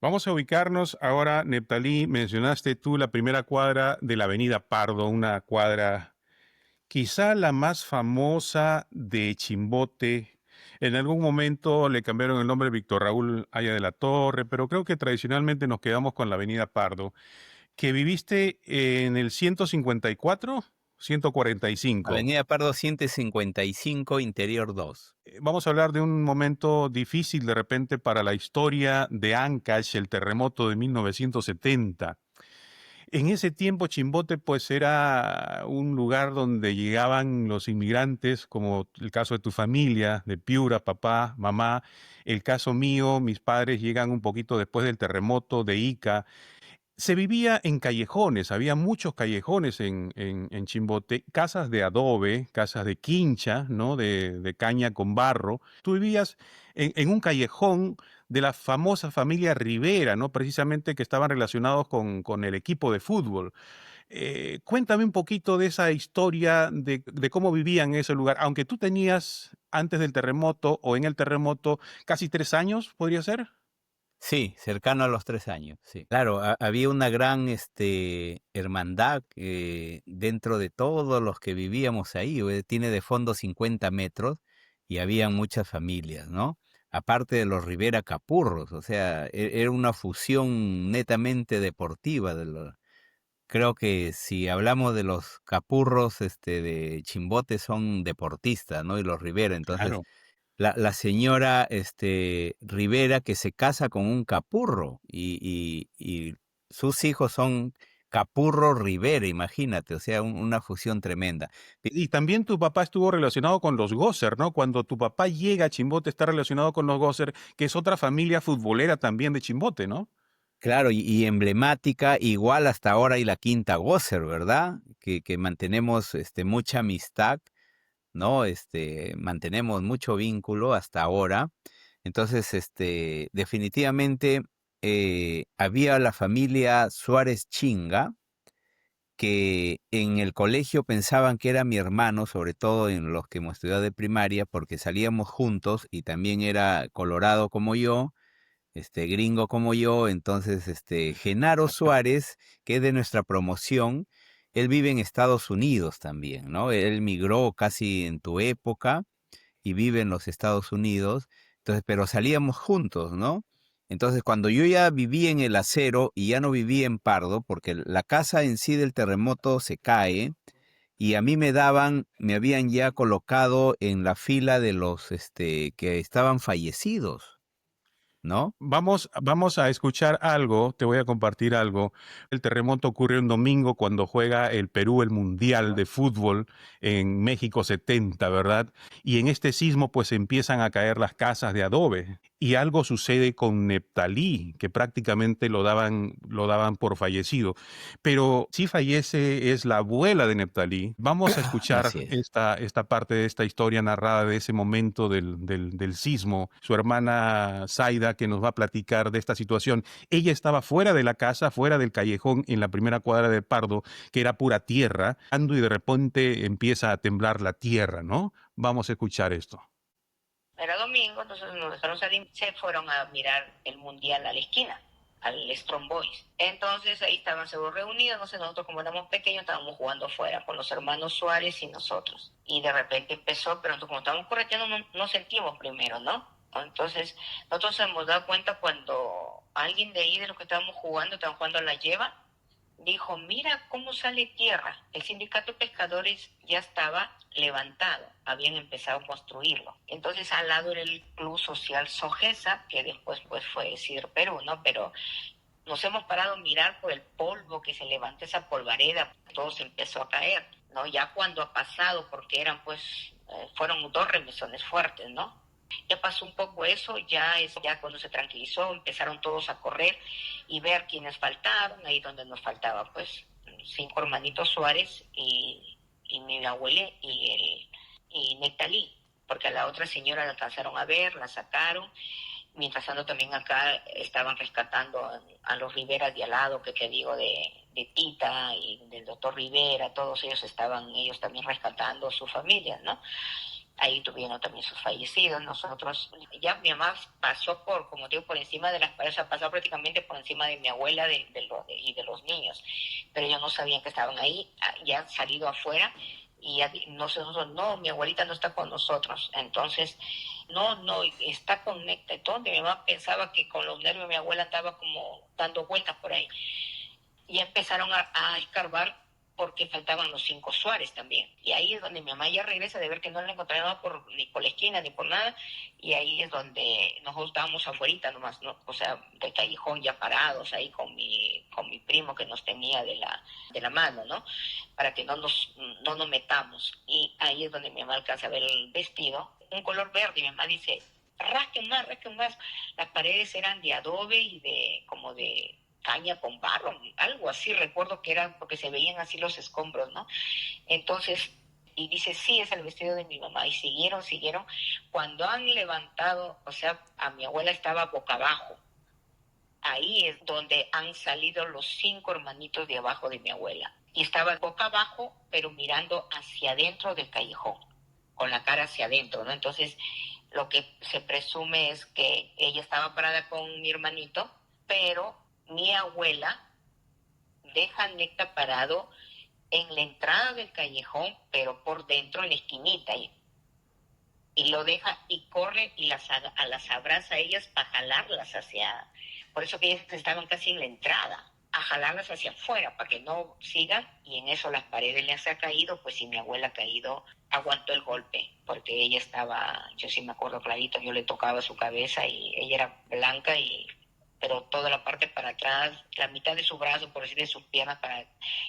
Vamos a ubicarnos ahora, Neptalí, mencionaste tú la primera cuadra de la Avenida Pardo, una cuadra quizá la más famosa de Chimbote. En algún momento le cambiaron el nombre Víctor Raúl Haya de la Torre, pero creo que tradicionalmente nos quedamos con la Avenida Pardo, que viviste en el 154, 145. Avenida Pardo 155, Interior 2. Vamos a hablar de un momento difícil de repente para la historia de Ancash, el terremoto de 1970. En ese tiempo Chimbote pues era un lugar donde llegaban los inmigrantes, como el caso de tu familia, de Piura, papá, mamá. El caso mío, mis padres llegan un poquito después del terremoto de Ica. Se vivía en callejones, había muchos callejones en Chimbote, casas de adobe, casas de quincha, ¿no? De caña con barro. Tú vivías en un callejón de la famosa familia Rivera, ¿no? Precisamente que estaban relacionados con el equipo de fútbol. Cuéntame un poquito de esa historia de cómo vivían en ese lugar, aunque tú tenías antes del terremoto o en el terremoto casi 3 años, ¿podría ser? Sí, cercano a los 3 años, sí. Claro, había una gran hermandad dentro de todos los que vivíamos ahí. Tiene de fondo 50 metros y había muchas familias, ¿no? Aparte de los Rivera Capurros, o sea, era una fusión netamente deportiva. Creo que si hablamos de los Capurros de Chimbote son deportistas, ¿no? Y los Rivera, entonces Claro. la señora Rivera que se casa con un Capurro y sus hijos son Capurro Rivera, imagínate, o sea, una fusión tremenda. Y también tu papá estuvo relacionado con los Gosser, ¿no? Cuando tu papá llega a Chimbote está relacionado con los Gosser, que es otra familia futbolera también de Chimbote, ¿no? Claro, y emblemática, igual hasta ahora y la Quinta Gosser, ¿verdad? Que mantenemos mucha amistad, ¿no? Mantenemos mucho vínculo hasta ahora. Entonces, definitivamente había la familia Suárez Chinga, que en el colegio pensaban que era mi hermano, sobre todo en los que hemos estudiado de primaria, porque salíamos juntos y también era colorado como yo, gringo como yo. Entonces, Genaro Suárez, que es de nuestra promoción, él vive en Estados Unidos también, ¿no? Él migró casi en tu época y vive en los Estados Unidos, entonces, pero salíamos juntos, ¿no? Entonces, cuando yo ya vivía en el Acero y ya no vivía en Pardo, porque la casa en sí del terremoto se cae, y a mí me habían ya colocado en la fila de los que estaban fallecidos, ¿no? Vamos a escuchar algo, te voy a compartir algo. El terremoto ocurre un domingo cuando juega el Perú el Mundial de Fútbol en México 70, ¿verdad? Y en este sismo pues empiezan a caer las casas de adobe. Y algo sucede con Neptalí, que prácticamente lo daban por fallecido. Pero si fallece es la abuela de Neptalí. Vamos a escuchar Así es. esta parte de esta historia narrada de ese momento del sismo. Su hermana Zaida, que nos va a platicar de esta situación. Ella estaba fuera de la casa, fuera del callejón, en la primera cuadra de Pardo, que era pura tierra, ando y de repente empieza a temblar la tierra, ¿no? Vamos a escuchar esto. Era domingo, entonces nos dejaron salir, se fueron a mirar el mundial a la esquina, al Strong Boys. Entonces ahí estaban seguro reunidos, entonces nosotros como éramos pequeños estábamos jugando afuera con los hermanos Suárez y nosotros. Y de repente empezó, pero nosotros como estábamos correteando no sentimos primero, ¿no? Entonces nosotros hemos dado cuenta cuando alguien de ahí de los que estábamos jugando, estaban jugando a la lleva, dijo, mira cómo sale tierra. El sindicato de pescadores ya estaba levantado, habían empezado a construirlo. Entonces al lado era el Club Social Sogesa, que después pues fue Cider Perú, ¿no? Pero nos hemos parado a mirar por el polvo que se levanta esa polvareda, todo se empezó a caer, ¿no? Ya cuando ha pasado, porque eran pues, fueron dos remesones fuertes, ¿no? Ya pasó un poco eso, ya cuando se tranquilizó empezaron todos a correr y ver quiénes faltaban, ahí donde nos faltaba pues 5 hermanitos Suárez y mi abuela y Nectalí, porque a la otra señora la alcanzaron a ver, la sacaron. Mientras tanto también acá estaban rescatando a los Rivera de al lado, que te digo, de Tita y del doctor Rivera, todos ellos estaban, ellos también rescatando a sus familias, ¿no? Ahí tuvieron también sus fallecidos. Nosotros, ya mi mamá pasó por, como digo, por encima de las paredes, o sea, pasó prácticamente por encima de mi abuela y de los niños. Pero ellos no sabían que estaban ahí, ya han salido afuera y ya nosotros, no, mi abuelita no está con nosotros. Entonces, no, está con Necta. Entonces mi mamá pensaba que con los nervios mi abuela andaba como dando vueltas por ahí. Y empezaron a escarbar porque faltaban los 5 Suárez también. Y ahí es donde mi mamá ya regresa de ver que no la encontraron ni por la esquina ni por nada. Y ahí es donde nosotros estábamos afuera nomás, ¿no? O sea, del callejón ya parados ahí con mi primo que nos tenía de la mano, ¿no? Para que no nos metamos. Y ahí es donde mi mamá alcanza a ver el vestido, un color verde. Y mi mamá dice, rasquen más. Las paredes eran de adobe y como de caña con barro, algo así, recuerdo que era porque se veían así los escombros, ¿no? Entonces, y dice, sí, es el vestido de mi mamá, y siguieron, cuando han levantado, o sea, a mi abuela estaba boca abajo, ahí es donde han salido los 5 hermanitos de abajo de mi abuela, y estaba boca abajo, pero mirando hacia adentro del callejón, con la cara hacia adentro, ¿no? Entonces, lo que se presume es que ella estaba parada con mi hermanito, pero mi abuela deja a Necta parado en la entrada del callejón, pero por dentro en la esquinita, y lo deja y corre y las abraza a ellas para jalarlas por eso que ellas estaban casi en la entrada, a jalarlas hacia afuera para que no sigan, y en eso las paredes les ha caído, pues si mi abuela ha caído, aguantó el golpe, porque ella estaba, yo sí me acuerdo clarito, yo le tocaba su cabeza y ella era blanca pero toda la parte para atrás, la mitad de su brazo, por decir, de sus piernas,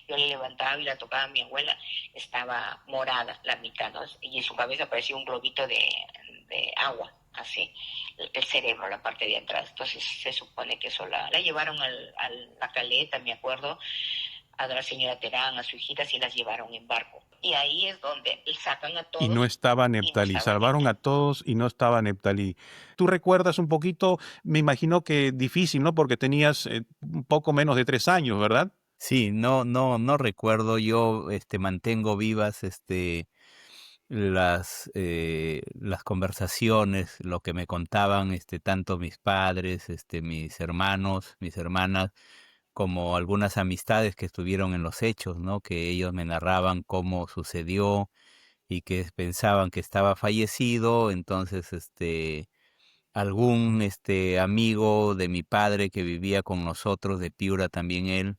yo le levantaba y la tocaba a mi abuela, estaba morada la mitad, ¿no? Y su cabeza parecía un globito de agua, así, el cerebro, la parte de atrás. Entonces se supone que eso la llevaron a la Caleta, me acuerdo, a la señora Terán, a su hijita, sí las llevaron en barco. Y ahí es donde sacan a Y no todos estaba y no Neptalí, estaba salvaron Necta. a todos y no estaba Neptalí. ¿Tú recuerdas un poquito? Me imagino que difícil, ¿no? Porque tenías un poco menos de 3 años, ¿verdad? Sí, no recuerdo. Yo mantengo vivas las conversaciones, lo que me contaban tanto mis padres, mis hermanos, mis hermanas, como algunas amistades que estuvieron en los hechos, ¿no? Que ellos me narraban cómo sucedió y que pensaban que estaba fallecido. Entonces algún amigo de mi padre que vivía con nosotros de Piura, también él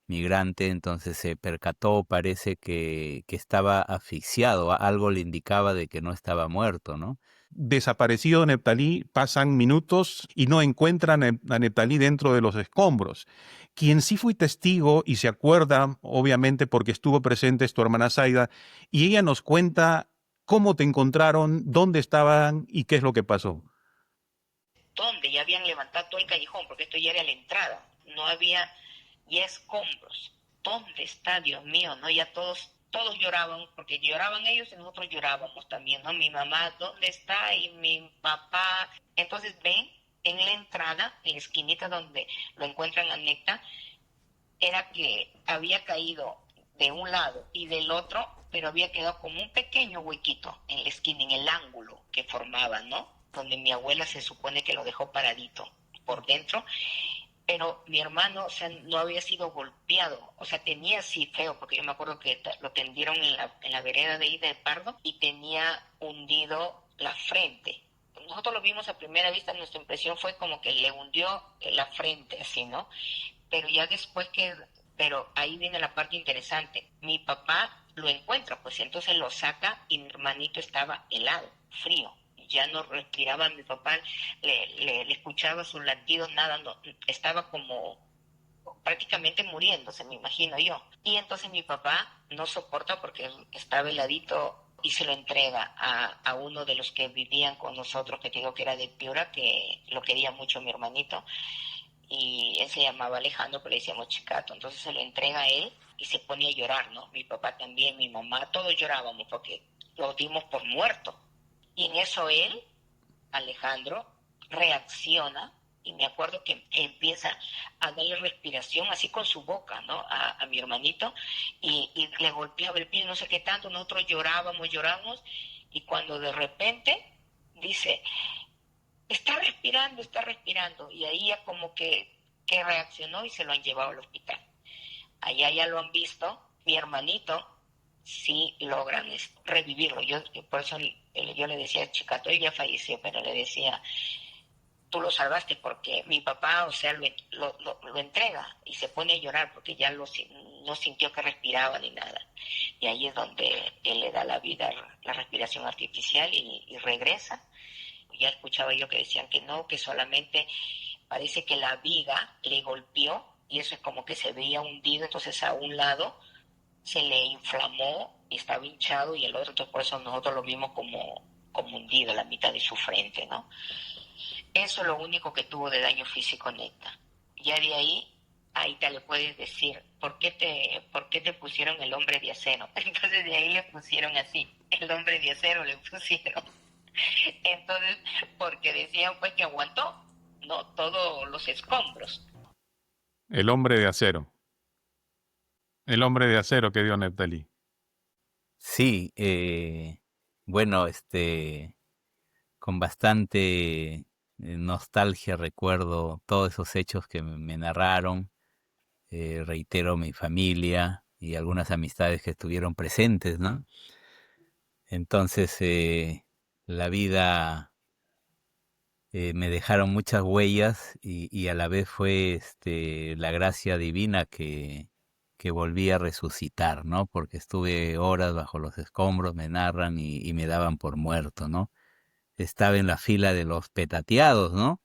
migrante, entonces se percató, parece que estaba asfixiado, algo le indicaba de que no estaba muerto, ¿no? Desaparecido Neptalí, pasan minutos y no encuentran a Neptalí dentro de los escombros. Quien sí fue testigo y se acuerda, obviamente porque estuvo presente, es tu hermana Zaida, y ella nos cuenta cómo te encontraron, dónde estaban y qué es lo que pasó. Donde ya habían levantado todo el callejón, porque esto ya era la entrada, no había ya escombros. ¿Dónde está, Dios mío? No, ya todos lloraban, porque lloraban ellos y nosotros llorábamos también, ¿no? Mi mamá, ¿dónde está? Y mi papá. Entonces ven en la entrada, en la esquinita donde lo encuentran a Necta, era que había caído de un lado y del otro, pero había quedado como un pequeño huequito en la esquina, en el ángulo que formaba, ¿no? Donde mi abuela se supone que lo dejó paradito por dentro, pero mi hermano, o sea, no había sido golpeado, o sea, tenía así feo, porque yo me acuerdo que lo tendieron en la vereda de ahí de Pardo y tenía hundido la frente. Nosotros lo vimos a primera vista, nuestra impresión fue como que le hundió la frente, así, ¿no? Pero ya después pero ahí viene la parte interesante, mi papá lo encuentra, pues entonces lo saca y mi hermanito estaba helado, frío, ya no respiraba, mi papá le escuchaba sus latidos, nada, no, estaba como prácticamente muriéndose, me imagino yo. Y entonces mi papá no soporta porque estaba heladito y se lo entrega a uno de los que vivían con nosotros, que te digo que era de Piura, que lo quería mucho mi hermanito, y él se llamaba Alejandro, pero le decíamos Chicato. Entonces se lo entrega a él y se pone a llorar, ¿no? Mi papá también, mi mamá, todos llorábamos porque lo dimos por muerto. Y en eso él, Alejandro, reacciona y me acuerdo que empieza a darle respiración así con su boca, ¿no? A mi hermanito y le golpeaba el pie, no sé qué tanto, nosotros llorábamos Y cuando de repente dice, está respirando. Y ahí ya como que reaccionó y se lo han llevado al hospital. Allá ya lo han visto, mi hermanito sí logran revivirlo. Yo por eso yo le decía, Chicato, él ya falleció, pero le decía, tú lo salvaste porque mi papá, o sea, lo entrega y se pone a llorar porque ya no sintió que respiraba ni nada. Y ahí es donde él le da la vida, la respiración artificial y regresa. Ya escuchaba yo que decían que no, que solamente parece que la viga le golpeó y eso es como que se veía hundido, entonces a un lado se le inflamó y estaba hinchado y el otro, entonces por eso nosotros lo vimos como hundido, la mitad de su frente, ¿no? Eso es lo único que tuvo de daño físico neta. Ya de ahí te le puedes decir, ¿por qué te pusieron el hombre de acero? Entonces de ahí le pusieron así, el hombre de acero le pusieron. Entonces, porque decían pues que aguantó, ¿no? Todos los escombros. El hombre de acero. El hombre de acero que dio Neftalí. Sí, bueno, con bastante nostalgia recuerdo todos esos hechos que me narraron. Reitero, mi familia y algunas amistades que estuvieron presentes, ¿no? Entonces, la vida me dejaron muchas huellas y a la vez fue la gracia divina que volví a resucitar, ¿no? Porque estuve horas bajo los escombros, me narran y me daban por muerto, ¿no? Estaba en la fila de los petateados, ¿no?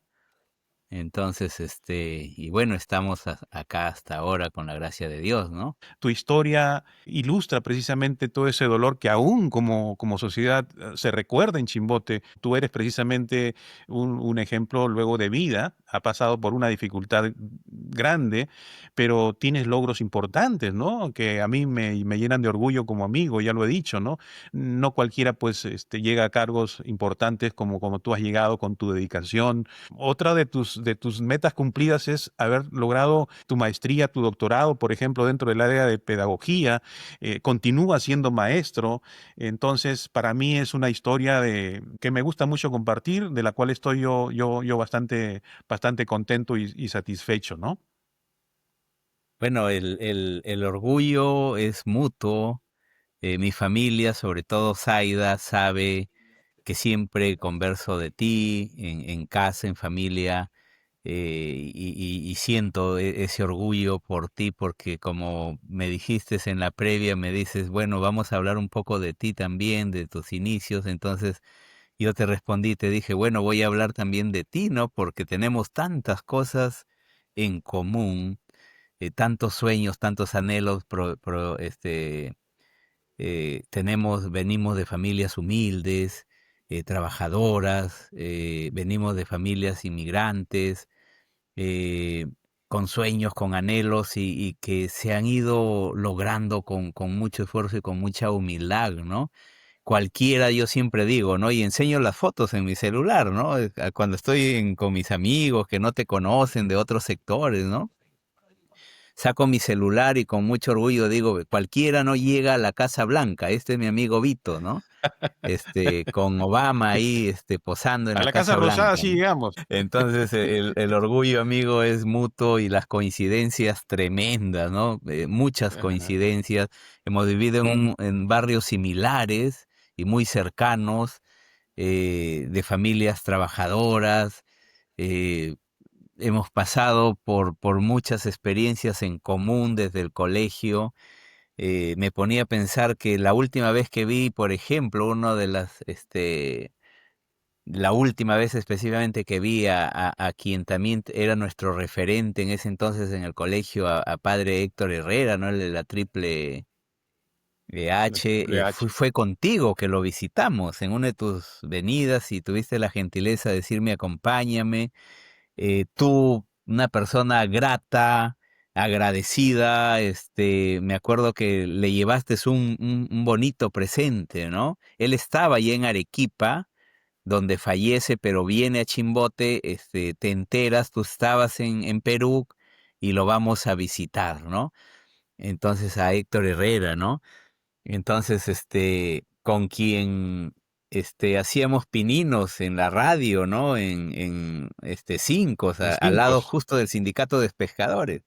Entonces, y bueno, estamos acá hasta ahora con la gracia de Dios, ¿no? Tu historia ilustra precisamente todo ese dolor que aún como sociedad se recuerda en Chimbote. Tú eres precisamente un ejemplo luego de vida, ha pasado por una dificultad grande, pero tienes logros importantes, ¿no? Que a mí me llenan de orgullo como amigo, ya lo he dicho, ¿no? No cualquiera pues llega a cargos importantes como tú has llegado con tu dedicación. Otra de tus metas cumplidas es haber logrado tu maestría, tu doctorado, por ejemplo, dentro del área de pedagogía. Continúa siendo maestro. Entonces, para mí es una historia que me gusta mucho compartir, de la cual estoy yo bastante contento y satisfecho, ¿no? Bueno, el orgullo es mutuo. Mi familia, sobre todo Zaida, sabe que siempre converso de ti en casa, en familia, y siento ese orgullo por ti porque como me dijiste en la previa, me dices, bueno, vamos a hablar un poco de ti también, de tus inicios. Entonces yo te respondí, te dije, bueno, voy a hablar también de ti, ¿no? Porque tenemos tantas cosas en común, tantos sueños, tantos anhelos, venimos de familias humildes, trabajadoras, venimos de familias inmigrantes, eh, con sueños, con anhelos y que se han ido logrando con mucho esfuerzo y con mucha humildad, ¿no? Cualquiera, yo siempre digo, ¿no? Y enseño las fotos en mi celular, ¿no? Cuando estoy con mis amigos que no te conocen de otros sectores, ¿no? Saco mi celular y con mucho orgullo digo, cualquiera no llega a la Casa Blanca, este es mi amigo Vito, ¿no? Con Obama ahí, posando en A la la Casa Casa Rosada Blanca, sí ¿no? llegamos. Entonces, el orgullo, amigo, es mutuo y las coincidencias tremendas, ¿no? Muchas Ajá. coincidencias. Hemos vivido en barrios similares y muy cercanos, de familias trabajadoras. eh, Hemos pasado por muchas experiencias en común desde el colegio. Me ponía a pensar que la última vez que vi, por ejemplo, la última vez específicamente que vi a quien también era nuestro referente en ese entonces en el colegio, a padre Héctor Herrera, ¿no? El de la triple La H, Triple H. fue contigo que lo visitamos en una de tus venidas y tuviste la gentileza de decirme acompáñame. Tú, una persona grata, agradecida, me acuerdo que le llevaste un bonito presente, ¿no? Él estaba allí en Arequipa, donde fallece, pero viene a Chimbote, te enteras, tú estabas en Perú y lo vamos a visitar, ¿no? Entonces a Héctor Herrera, ¿no? Entonces, con quien hacíamos pininos en la radio, ¿no? Cinco, o En sea, al cinco. lado justo del sindicato de pescadores,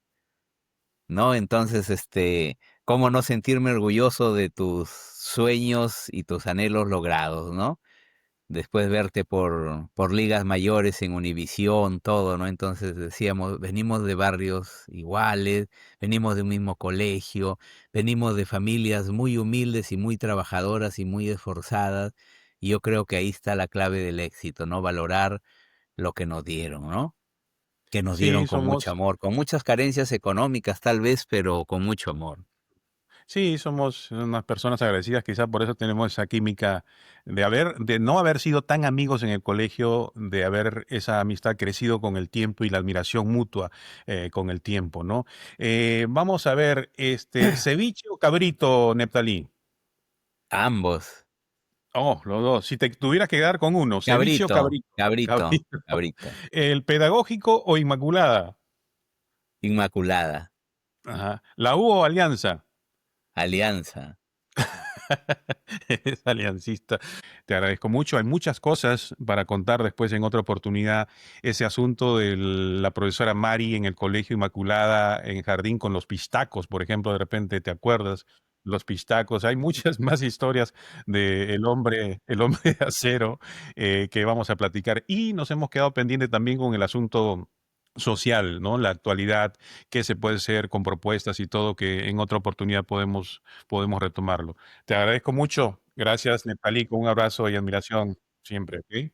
¿no? Entonces, ¿cómo no sentirme orgulloso de tus sueños y tus anhelos logrados, ¿no? Después verte por ligas mayores en Univisión, todo, ¿no? Entonces decíamos, venimos de barrios iguales, venimos de un mismo colegio, venimos de familias muy humildes y muy trabajadoras y muy esforzadas, y yo creo que ahí está la clave del éxito, ¿no? Valorar lo que nos dieron, ¿no? Que nos dieron Sí, con mucho somos amor, con muchas carencias económicas tal vez, pero con mucho amor. Sí, somos unas personas agradecidas, quizás por eso tenemos esa química de no haber sido tan amigos en el colegio, de haber esa amistad crecido con el tiempo y la admiración mutua con el tiempo, ¿no? Vamos a ver, ceviche o cabrito, Neptalí. Ambos. Oh, los dos. Si te tuvieras que quedar con uno, ceviche o Cabrito, cabrito. cabrito, Cabrito. cabrito. El pedagógico o Inmaculada. Inmaculada, Ajá. La U o Alianza. alianza. Es aliancista. Te agradezco mucho. Hay muchas cosas para contar después en otra oportunidad. Ese asunto de la profesora Mari en el Colegio Inmaculada, en Jardín, con los pistacos, por ejemplo, de repente te acuerdas. Los pistacos. Hay muchas más historias de el hombre de acero que vamos a platicar. Y nos hemos quedado pendiente también con el asunto social, ¿no? La actualidad, qué se puede hacer con propuestas y todo, que en otra oportunidad podemos retomarlo. Te agradezco mucho. Gracias, Nepalí, con un abrazo y admiración siempre, ¿ok?